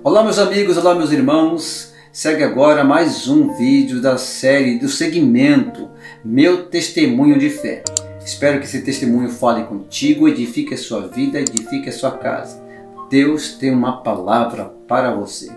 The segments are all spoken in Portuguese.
Olá meus amigos, olá meus irmãos, segue agora mais um vídeo da série do segmento Meu Testemunho de Fé. Espero que esse testemunho fale contigo, edifique a sua vida, edifique a sua casa. Deus tem uma palavra para você.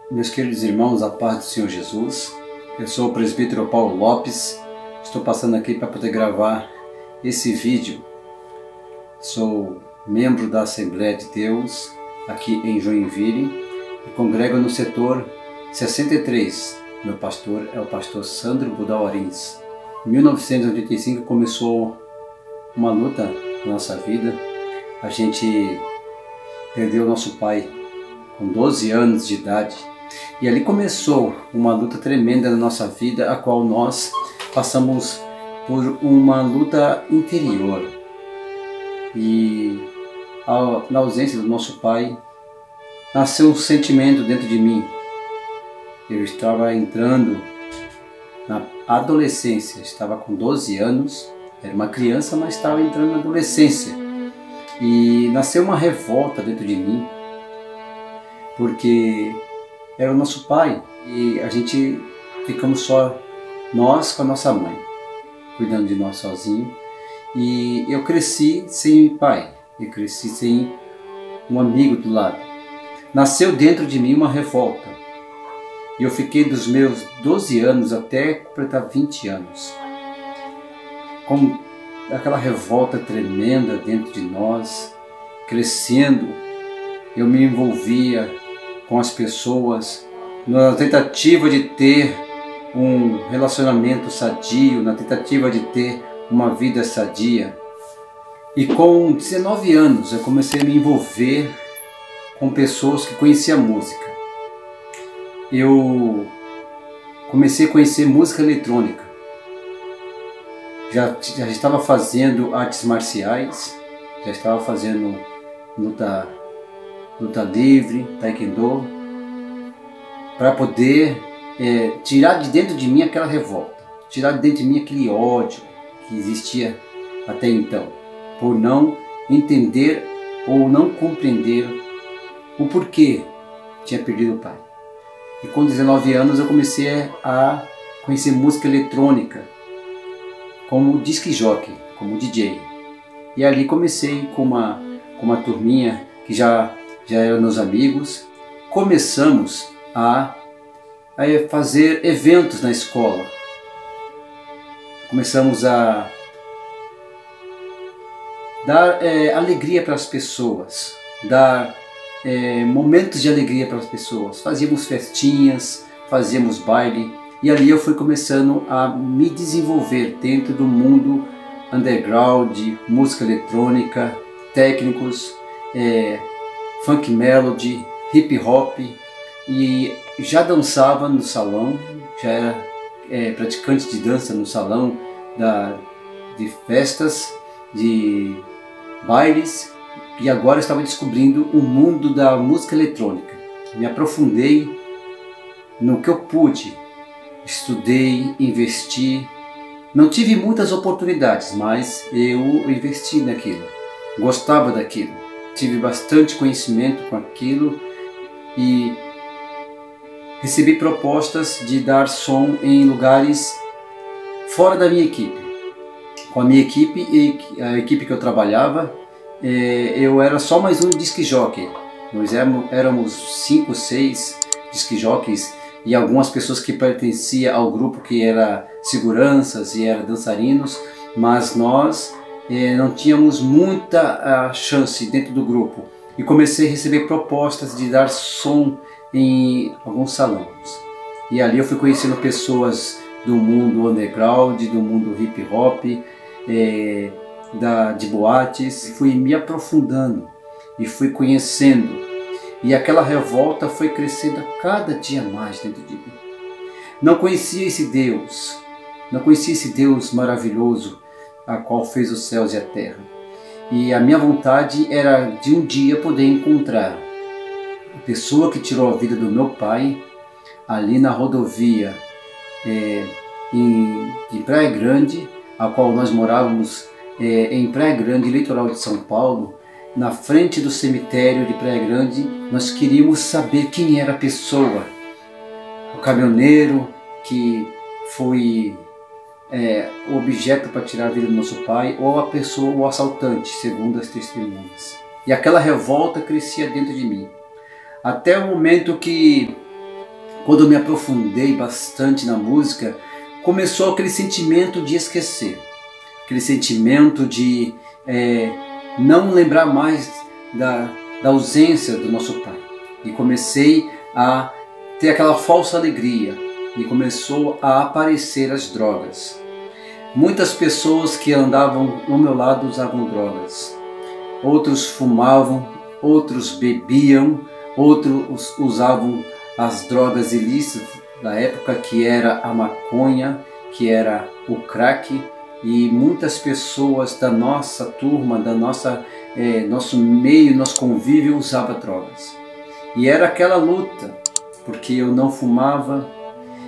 Meus queridos irmãos, a paz do Senhor Jesus. Eu sou o presbítero Paulo Lopes. Estou passando aqui para poder gravar esse vídeo. Sou membro da Assembleia de Deus aqui em Joinville e congrego no setor 63. Meu pastor é o pastor Sandro Budauarins. Em 1985 começou uma luta na nossa vida. A gente perdeu nosso pai com 12 anos de idade. E ali começou uma luta tremenda na nossa vida, a qual nós passamos por uma luta interior. E na ausência do nosso pai, nasceu um sentimento dentro de mim. Eu estava entrando na adolescência, estava com 12 anos, era uma criança, mas estava entrando na adolescência. E nasceu uma revolta dentro de mim, porque era o nosso pai e a gente ficamos só nós com a nossa mãe, cuidando de nós sozinho. E eu cresci sem pai, eu cresci sem um amigo do lado. Nasceu dentro de mim uma revolta e eu fiquei dos meus 12 anos até completar 20 anos com aquela revolta tremenda dentro de nós. Crescendo, eu me envolvia com as pessoas na tentativa de ter um relacionamento sadio, na tentativa de ter uma vida sadia. E com 19 anos eu comecei a me envolver com pessoas que conheciam música. Eu comecei a conhecer música eletrônica. Já estava fazendo artes marciais, já estava fazendo luta livre, taekwondo, para poder tirar de dentro de mim aquela revolta, tirar de dentro de mim aquele ódio que existia até então, por não entender ou não compreender o porquê tinha perdido o pai. E com 19 anos eu comecei a conhecer música eletrônica como disc jockey, como DJ. E ali comecei com uma turminha que já eram meus amigos. Começamos a fazer eventos na escola. Começamos a dar alegria para as pessoas, dar momentos de alegria para as pessoas. Fazíamos festinhas, fazíamos baile, e ali eu fui começando a me desenvolver dentro do mundo underground, música eletrônica, técnicos, funk melody, hip hop, e já dançava no salão, já era praticante de dança no salão de festas, de bailes, e agora estava descobrindo o mundo da música eletrônica. Me aprofundei no que eu pude, estudei, investi. Não tive muitas oportunidades, mas eu investi naquilo, gostava daquilo. Tive bastante conhecimento com aquilo e recebi propostas de dar som em lugares fora da minha equipe. Com a minha equipe e a equipe que eu trabalhava, eu era só mais um disc jockey. Nós éramos 5, 6 disc jockeys e algumas pessoas que pertenciam ao grupo que era seguranças e eram dançarinos, mas nós não tínhamos muita chance dentro do grupo, e comecei a receber propostas de dar som em alguns salões. E ali eu fui conhecendo pessoas do mundo underground, do mundo hip hop, de boates. Fui me aprofundando e fui conhecendo, e aquela revolta foi crescendo a cada dia mais dentro de mim. Não conhecia esse Deus maravilhoso, a qual fez os céus e a terra. E a minha vontade era de um dia poder encontrar a pessoa que tirou a vida do meu pai ali na rodovia em Praia Grande, a qual nós morávamos em Praia Grande, litoral de São Paulo, na frente do cemitério de Praia Grande. Nós queríamos saber quem era a pessoa, o caminhoneiro que foi o objeto para tirar a vida do nosso pai, ou a pessoa, o assaltante, segundo as testemunhas. E aquela revolta crescia dentro de mim, até o momento que, quando eu me aprofundei bastante na música, começou aquele sentimento de esquecer, aquele sentimento de não lembrar mais da ausência do nosso pai. E comecei a ter aquela falsa alegria, e começou a aparecer as drogas. Muitas pessoas que andavam ao meu lado usavam drogas. Outros fumavam, outros bebiam, outros usavam as drogas ilícitas da época, que era a maconha, que era o crack, e muitas pessoas da nossa turma, nosso meio, nosso convívio usavam drogas. E era aquela luta, porque eu não fumava,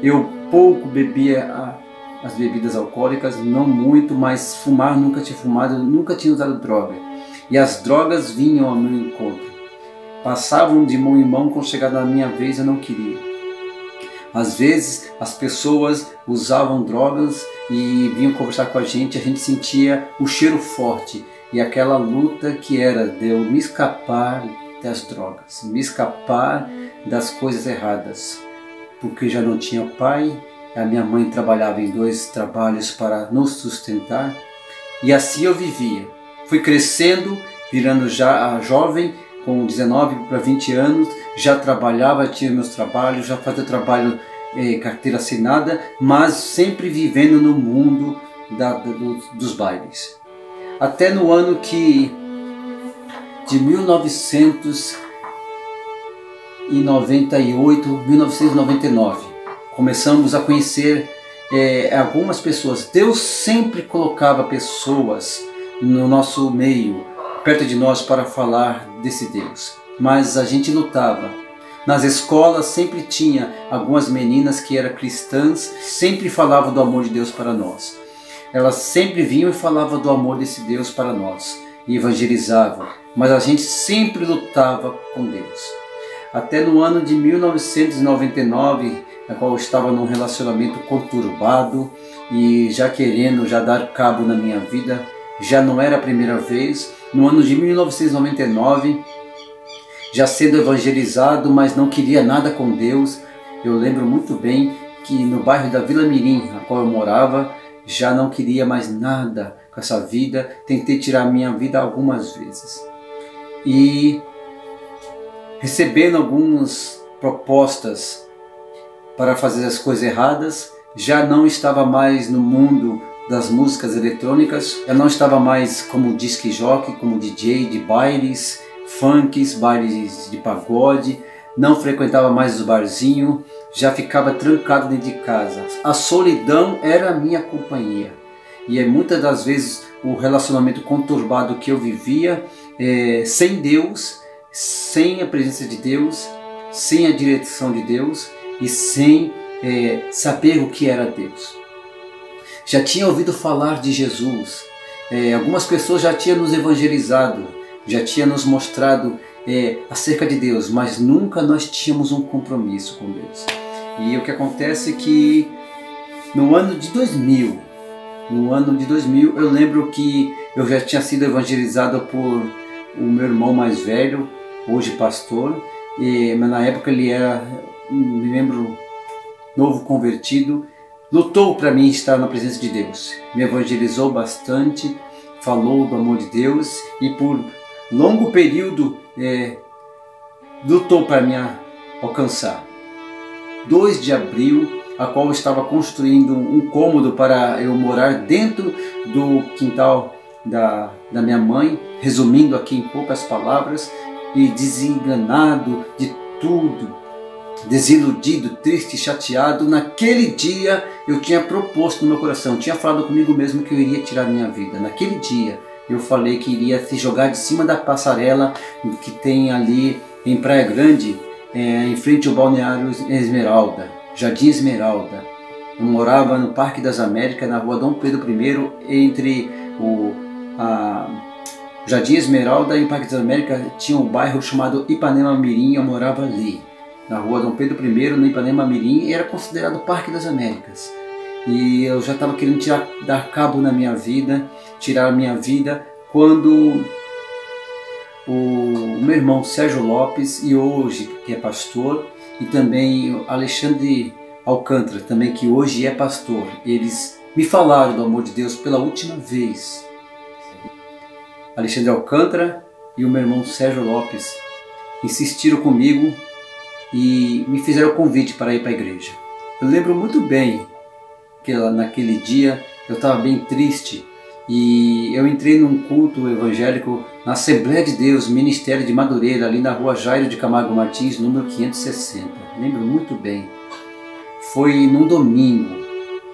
eu pouco bebia as bebidas alcoólicas, não muito, mas fumar nunca tinha fumado, nunca tinha usado droga. E as drogas vinham ao meu encontro, passavam de mão em mão. Quando chegava na minha vez, eu não queria. Às vezes as pessoas usavam drogas e vinham conversar com a gente sentia o cheiro forte, e aquela luta que era de eu me escapar das drogas, me escapar das coisas erradas, porque já não tinha pai, a minha mãe trabalhava em 2 trabalhos para nos sustentar, e assim eu vivia. Fui crescendo, virando já jovem, com 19 para 20 anos, já trabalhava, tinha meus trabalhos, já fazia trabalho, carteira assinada, mas sempre vivendo no mundo dos bailes. Até no ano de 1999, começamos a conhecer algumas pessoas. Deus sempre colocava pessoas no nosso meio, perto de nós, para falar desse Deus, mas a gente lutava. Nas escolas sempre tinha algumas meninas que eram cristãs, sempre falavam do amor de Deus para nós. Elas sempre vinham e falavam do amor desse Deus para nós, e evangelizavam, mas a gente sempre lutava com Deus. Até no ano de 1999, na qual eu estava num relacionamento conturbado e já querendo dar cabo na minha vida, já não era a primeira vez. No ano de 1999, já sendo evangelizado, mas não queria nada com Deus. Eu lembro muito bem que no bairro da Vila Mirim, na qual eu morava, já não queria mais nada com essa vida. Tentei tirar a minha vida algumas vezes. E recebendo algumas propostas para fazer as coisas erradas, já não estava mais no mundo das músicas eletrônicas, eu não estava mais como disc jockey, como DJ de bailes, funks, bailes de pagode, não frequentava mais os barzinhos, já ficava trancado dentro de casa. A solidão era a minha companhia, e muitas das vezes o relacionamento conturbado que eu vivia, sem Deus, sem a presença de Deus, sem a direção de Deus e sem saber o que era Deus. Já tinha ouvido falar de Jesus, algumas pessoas já tinham nos evangelizado, já tinham nos mostrado acerca de Deus, mas nunca nós tínhamos um compromisso com Deus. E o que acontece é que no ano de 2000, eu lembro que eu já tinha sido evangelizado por o meu irmão mais velho, hoje pastor, mas na época ele era, me lembro, novo convertido. Lutou para mim estar na presença de Deus, me evangelizou bastante, falou do amor de Deus e por longo período lutou para me alcançar. 2 de abril, a qual eu estava construindo um cômodo para eu morar dentro do quintal da minha mãe, resumindo aqui em poucas palavras, e desenganado de tudo, desiludido, triste, chateado. Naquele dia eu tinha proposto no meu coração, tinha falado comigo mesmo que eu iria tirar minha vida. Naquele dia eu falei que iria se jogar de cima da passarela que tem ali em Praia Grande, em frente ao balneário Esmeralda, Jardim Esmeralda. Eu morava no Parque das Américas, na rua Dom Pedro I, entre a Jardim Esmeralda e o Parque das Américas. Tinha um bairro chamado Ipanema Mirim, eu morava ali. Na rua Dom Pedro I, no Ipanema Mirim, era considerado Parque das Américas. E eu já estava querendo dar cabo na minha vida, tirar a minha vida, quando o meu irmão Sérgio Lopes, e hoje que é pastor, e também o Alexandre Alcântara, também que hoje é pastor, eles me falaram do amor de Deus pela última vez. Alexandre Alcântara e o meu irmão Sérgio Lopes insistiram comigo e me fizeram o convite para ir para a igreja. Eu lembro muito bem que naquele dia eu estava bem triste e eu entrei num culto evangélico na Assembleia de Deus, Ministério de Madureira, ali na rua Jairo de Camargo Martins, número 560. Lembro muito bem. Foi num domingo,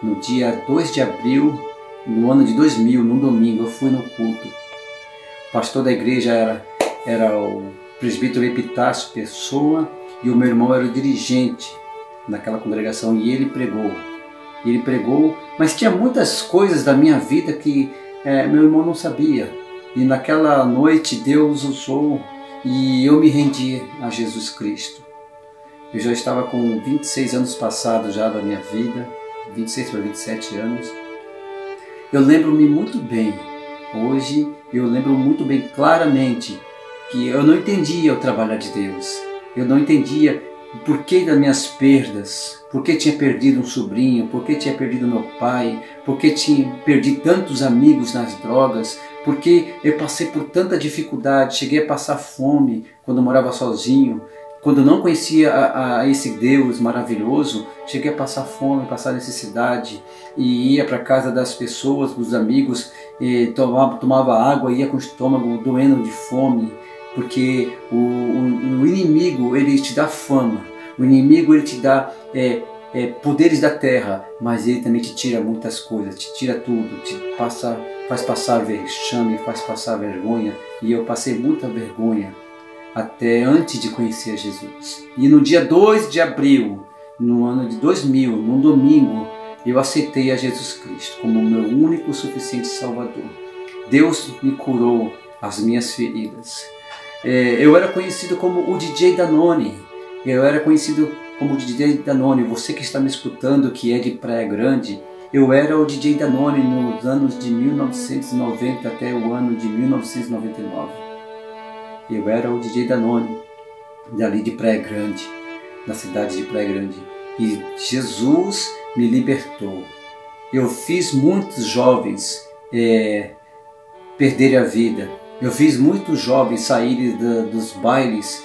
no dia 2 de abril, no ano de 2000, num domingo, eu fui no culto. O pastor da igreja era o presbítero Epitácio Pessoa e o meu irmão era o dirigente naquela congregação e ele pregou. Mas tinha muitas coisas da minha vida que meu irmão não sabia. E naquela noite Deus usou e eu me rendi a Jesus Cristo. Eu já estava com 26 anos passados já da minha vida, 26 para 27 anos. Eu lembro-me muito bem, hoje eu lembro muito bem claramente que eu não entendia o trabalho de Deus. Eu não entendia o porquê das minhas perdas, porque tinha perdido um sobrinho, porque tinha perdido meu pai, porque tinha perdido tantos amigos nas drogas, porque eu passei por tanta dificuldade, cheguei a passar fome quando eu morava sozinho, quando eu não conhecia a esse Deus maravilhoso, cheguei a passar fome, passar necessidade, e ia para a casa das pessoas, dos amigos, e tomava água, ia com o estômago doendo de fome, porque o inimigo ele te dá fama, o inimigo ele te dá poderes da terra, mas ele também te tira muitas coisas, te tira tudo, faz passar vexame, faz passar vergonha, e eu passei muita vergonha até antes de conhecer Jesus. E no dia 2 de abril, no ano de 2000, num domingo, eu aceitei a Jesus Cristo como o meu único e suficiente Salvador. Deus me curou as minhas feridas. Eu era conhecido como o DJ Danone. Você que está me escutando, que é de Praia Grande, eu era o DJ Danone nos anos de 1990 até o ano de 1999. Eu era o DJ Danone, dali de Praia Grande, na cidade de Praia Grande. E Jesus me libertou. Eu fiz muitos jovens perderem a vida. Eu fiz muitos jovens saírem dos bailes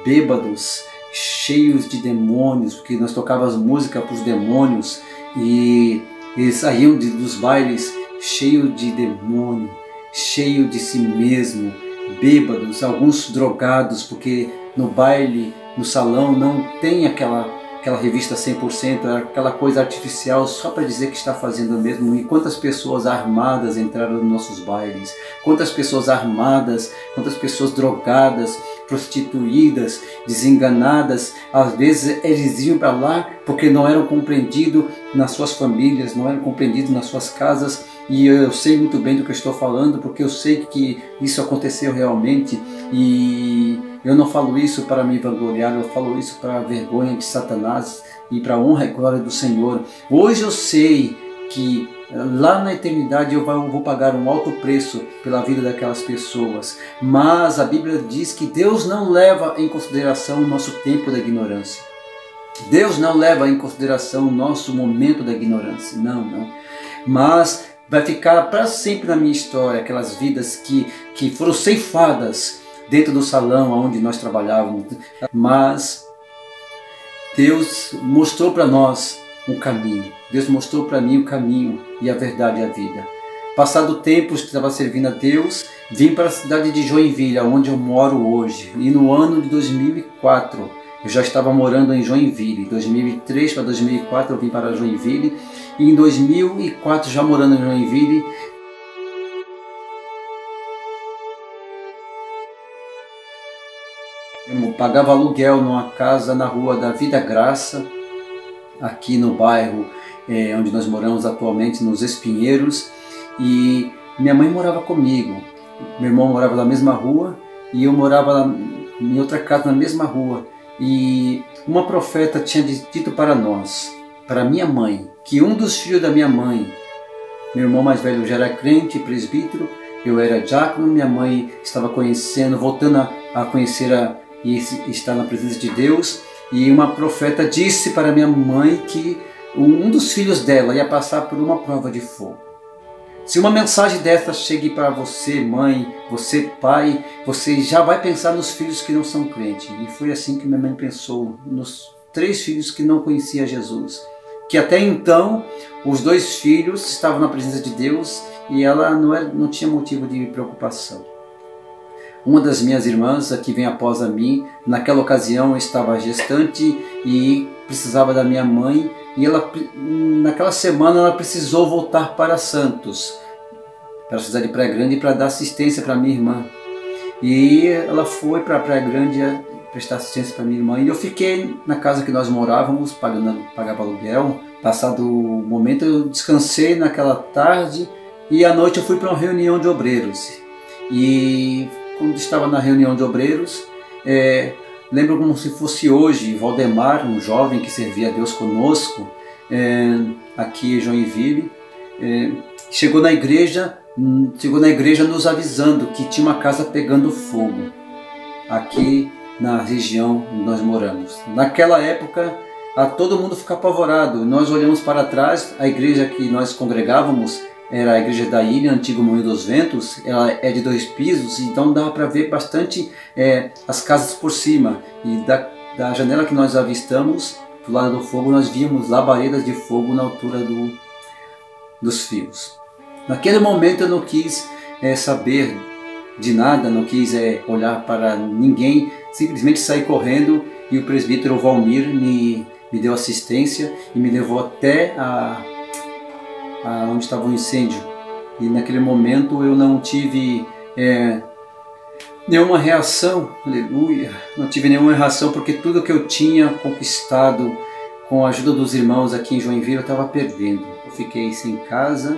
bêbados, cheios de demônios, porque nós tocávamos música para os demônios e eles saíam dos bailes cheios de demônio, cheio de si mesmo, bêbados, alguns drogados, porque no baile, no salão, não tem aquela revista 100%, aquela coisa artificial só para dizer que está fazendo o mesmo. E quantas pessoas armadas entraram nos nossos bailes, quantas pessoas armadas, quantas pessoas drogadas, prostituídas, desenganadas, às vezes eles iam para lá porque não eram compreendidos nas suas famílias, não eram compreendidos nas suas casas. E eu sei muito bem do que eu estou falando, porque eu sei que isso aconteceu realmente, e eu não falo isso para me vangloriar, eu falo isso para a vergonha de Satanás e para a honra e glória do Senhor. Hoje eu sei que lá na eternidade eu vou pagar um alto preço pela vida daquelas pessoas, mas a Bíblia diz que Deus não leva em consideração o nosso tempo da ignorância. Deus não leva em consideração o nosso momento da ignorância, não. Mas vai ficar para sempre na minha história aquelas vidas que foram ceifadas dentro do salão onde nós trabalhávamos. Mas Deus mostrou para nós um caminho. Deus mostrou para mim o caminho e a verdade e a vida. Passado o tempo que estava servindo a Deus, vim para a cidade de Joinville, onde eu moro hoje. E no ano de 2004, eu já estava morando em Joinville. Em 2003 para 2004 eu vim para Joinville. E em 2004, já morando em Joinville, eu pagava aluguel numa casa na rua da Vida Graça, aqui no bairro onde nós moramos atualmente, nos Espinheiros, e minha mãe morava comigo, meu irmão morava na mesma rua e eu morava em outra casa na mesma rua. E uma profeta tinha dito para nós, para minha mãe, que um dos filhos da minha mãe, meu irmão mais velho já era crente, presbítero, eu era diácono, minha mãe estava conhecendo, voltando a conhecer e estar na presença de Deus, e uma profeta disse para minha mãe que um dos filhos dela ia passar por uma prova de fogo. Se uma mensagem dessa chegue para você, mãe, você, pai, você já vai pensar nos filhos que não são crentes. E foi assim que minha mãe pensou, nos 3 filhos que não conheciam Jesus. Que até então, os 2 filhos estavam na presença de Deus e ela não tinha motivo de preocupação. Uma das minhas irmãs, a que vem após a mim, naquela ocasião estava gestante e precisava da minha mãe. E naquela semana ela precisou voltar para Santos, para a cidade de Praia Grande, para dar assistência para minha irmã. E ela foi para Praia Grande prestar assistência para minha irmã. E eu fiquei na casa que nós morávamos, pagava aluguel. Passado o momento eu descansei naquela tarde e à noite eu fui para uma reunião de obreiros. E quando estava na reunião de obreiros, lembro como se fosse hoje, Valdemar, um jovem que servia a Deus conosco, aqui em Joinville, chegou na igreja nos avisando que tinha uma casa pegando fogo, aqui na região onde nós moramos. Naquela época, todo mundo ficou apavorado. Nós olhamos para trás, a igreja que nós congregávamos era a igreja da Ilha, antigo Moinho dos Ventos. Ela é de 2 pisos, então dava para ver bastante as casas por cima. E da janela que nós avistamos, do lado do fogo, nós víamos labaredas de fogo na altura dos fios. Naquele momento eu não quis saber de nada, não quis olhar para ninguém, simplesmente saí correndo e o presbítero Valmir me deu assistência e me levou até onde estava o incêndio. E naquele momento eu não tive nenhuma reação, aleluia, não tive nenhuma reação, porque tudo que eu tinha conquistado com a ajuda dos irmãos aqui em Joinville eu estava perdendo. Eu fiquei sem casa,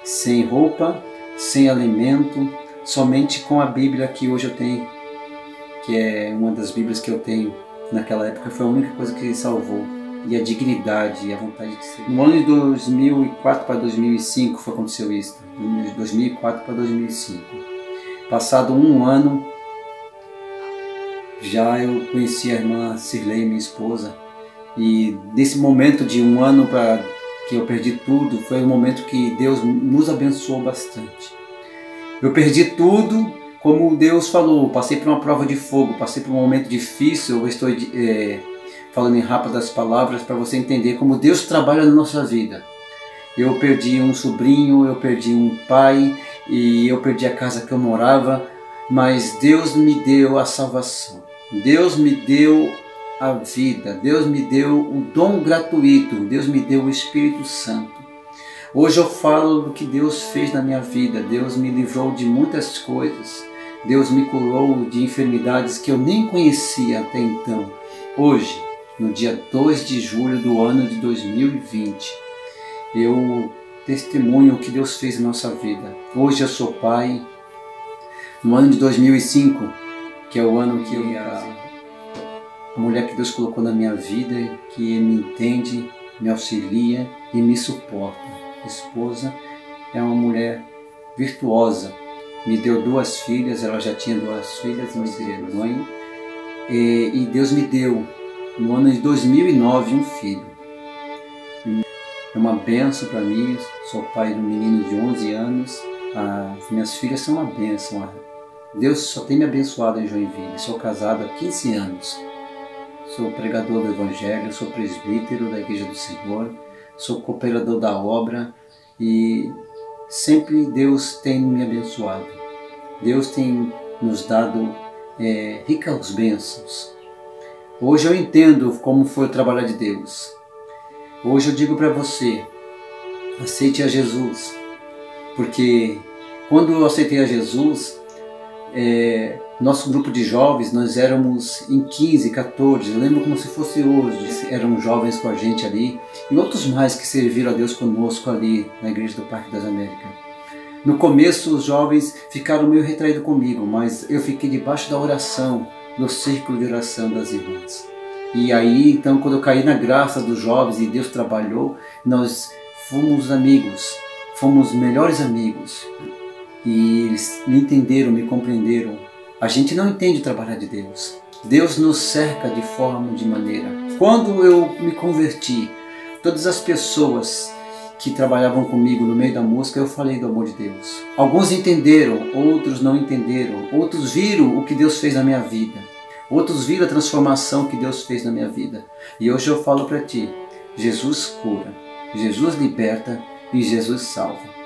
sem roupa, sem alimento, somente com a Bíblia que hoje eu tenho, que é uma das Bíblias que eu tenho. Naquela época foi a única coisa que salvou. E a dignidade e a vontade de ser. No ano de 2004 para 2005 aconteceu isso. De 2004 para 2005. Passado um ano, já eu conheci a irmã Cirlei, minha esposa. E nesse momento de um ano para que eu perdi tudo, foi um momento que Deus nos abençoou bastante. Eu perdi tudo, como Deus falou, passei por uma prova de fogo, passei por um momento difícil, eu estou falando em rápidas palavras para você entender como Deus trabalha na nossa vida. Eu perdi um sobrinho, eu perdi um pai e eu perdi a casa que eu morava, mas Deus me deu a salvação. Deus me deu a vida, Deus me deu o dom gratuito, Deus me deu o Espírito Santo. Hoje eu falo do que Deus fez na minha vida. Deus me livrou de muitas coisas. Deus me curou de enfermidades que eu nem conhecia até então. Hoje, no dia 2 de julho do ano de 2020, eu testemunho o que Deus fez na nossa vida. Hoje eu sou pai. No ano de 2005, que é o ano que a mulher que Deus colocou na minha vida, que me entende, me auxilia e me suporta. Esposa é uma mulher virtuosa, me deu 2 filhas, ela já tinha 2 filhas, me deu mãe, e Deus me deu no ano de 2009 um filho. É uma bênção para mim. Sou pai de um menino de 11 anos, as minhas filhas são uma bênção. Deus só tem me abençoado em Joinville. Sou casado há 15 anos, sou pregador do Evangelho, sou presbítero da Igreja do Senhor, sou cooperador da obra e sempre Deus tem me abençoado. Deus tem nos dado ricas bênçãos. Hoje eu entendo como foi o trabalho de Deus. Hoje eu digo para você, aceite a Jesus, porque quando eu aceitei a Jesus, Nosso grupo de jovens, nós éramos em 15, 14, eu lembro como se fosse hoje, eram jovens com a gente ali, e outros mais que serviram a Deus conosco ali na Igreja do Parque das Américas. No começo os jovens ficaram meio retraídos comigo, mas eu fiquei debaixo da oração, no círculo de oração das irmãs. E aí, então, quando eu caí na graça dos jovens e Deus trabalhou, nós fomos amigos, fomos melhores amigos. E eles me entenderam, me compreenderam. A gente não entende o trabalho de Deus. Deus nos cerca de forma, de maneira. Quando eu me converti, todas as pessoas que trabalhavam comigo no meio da música, eu falei do amor de Deus. Alguns entenderam, outros não entenderam. Outros viram o que Deus fez na minha vida. Outros viram a transformação que Deus fez na minha vida. E hoje eu falo para ti, Jesus cura, Jesus liberta e Jesus salva.